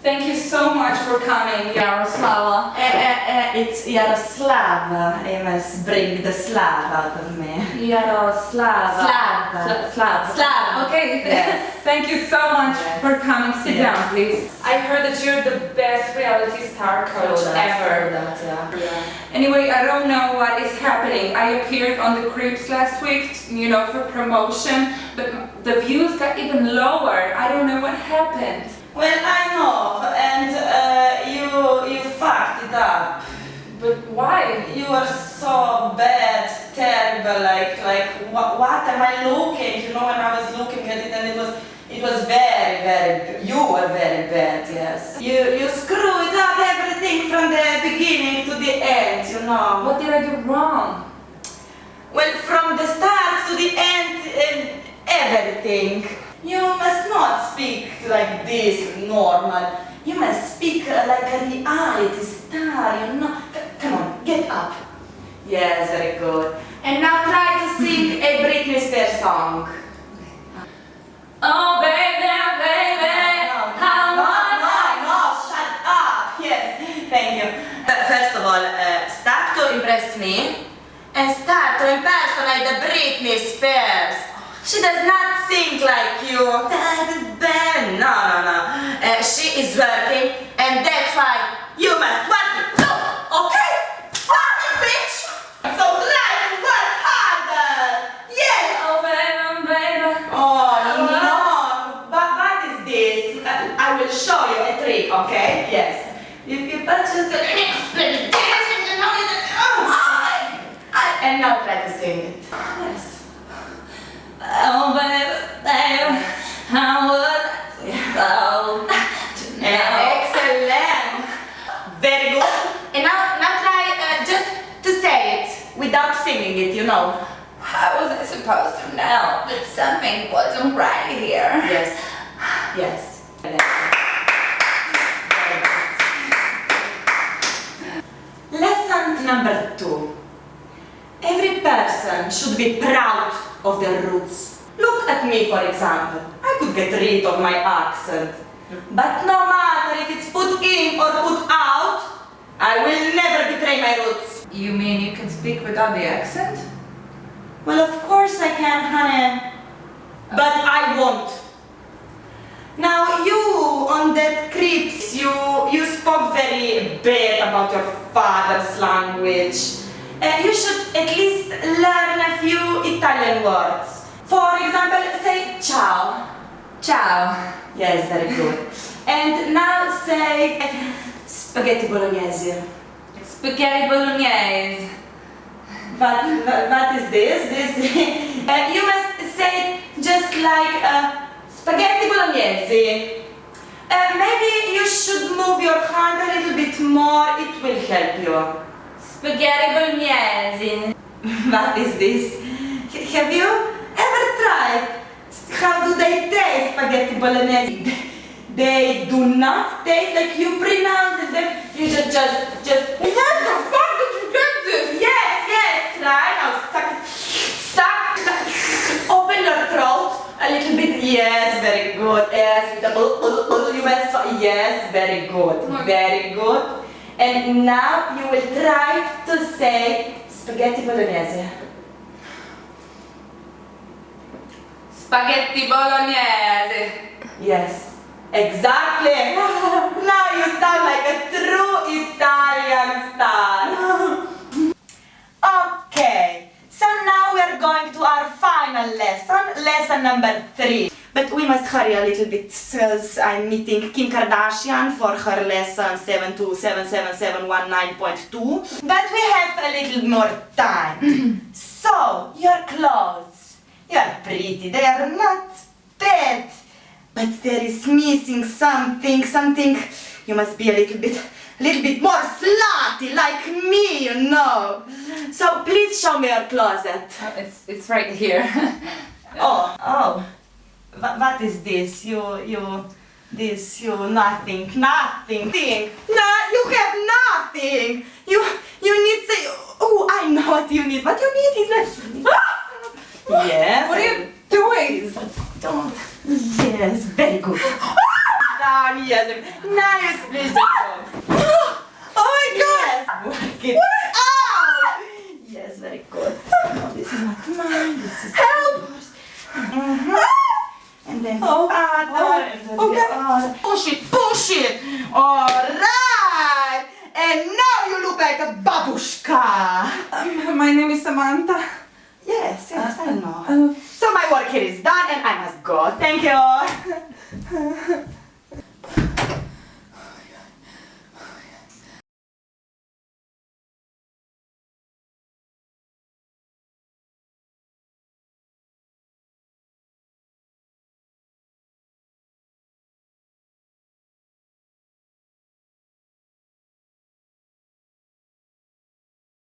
Thank you so much for coming, Jaroslava. It's Jaroslava. I must bring the Slav out of me. Jaroslava. Slav. Okay, Yes. Thank you so much for coming. Sit Yes. down, please. I heard that you're the best reality star coach ever. Anyway, I don't know what is happening. I appeared on the Cribs last week, for promotion, but the views got even lower. I don't know what happened. Well, I know, and you fucked it up. But why? You were so bad, terrible. What am I looking? When I was looking at it, and it was very, very. You were very bad. Yes. You screwed up everything from the beginning to the end. What did I do wrong? Well, from the start to the end, everything. You must not speak like this, normal. You must speak like a reality star, Come on, get up. Yes, very good. And now try to sing a Britney Spears song. Oh, baby, baby, how No, shut up. Yes, thank you. First of all, start to impress me and start to impersonate the Britney Spears. She does not sing like you. No. She is working, and that's why you must work it too, okay? Work it, bitch! So try to work harder. Yes. Oh, baby. Oh no! But what is this? I will show you a trick, okay? Yes. If you just and now try to sing it. Yes. Oh, baby, how would I go tonight? Excellent! Very good. And now try just to say it without singing it, How was I supposed to know that something wasn't right here? Yes. Lesson number 2. Every person should be proud of their roots. Look at me, for example. I could get rid of my accent. But no matter if it's put in or put out, I will never betray my roots. You mean you can speak without the accent? Well, of course I can, honey. But I won't. Now you, on that Cribs, you spoke very bad about your father's language. You should at least learn a few Italian words. For example, say ciao. Ciao. Yes, very good. And now say spaghetti bolognese. Spaghetti bolognese. What is this? You must say it just like spaghetti bolognese. Maybe you should move your hand a little bit more. It will help you. Spaghetti bolognese. What is this? Have you ever tried? How do they taste, spaghetti bolognese? They do not taste like you pronounce them. You just. Where the fuck did you get this? Yes. Try now. Suck. Open your throat a little bit. Yes, very good. Yes, with the you must. Yes, very good. Very good. And now you will try to say spaghetti bolognese. Spaghetti bolognese. Yes, exactly. Now you sound like a true Italian star. Okay, so now we are going to our final lesson number 3. But we must hurry a little bit because I'm meeting Kim Kardashian for her lesson 7277719.2. But we have a little more time. So, your clothes. You are pretty, they are not bad. But there is missing something. You must be a little bit more slutty like me, So please show me your closet. It's right here. Oh. What is this? Nothing. No, you have nothing. You need say. Oh, I know what you need. What you need is like. Yes. What are you doing? Don't. Yes, very good. on, yes. Nice, please just go. Oh my god! Yes, work it out! Yes, very good. No, this is not mine, this is yours. And then the other, and then the other. Push it! Alright! And now you look like a babushka! My name is Samanta. Yes, I know. So my work here is done and I must go. Thank you!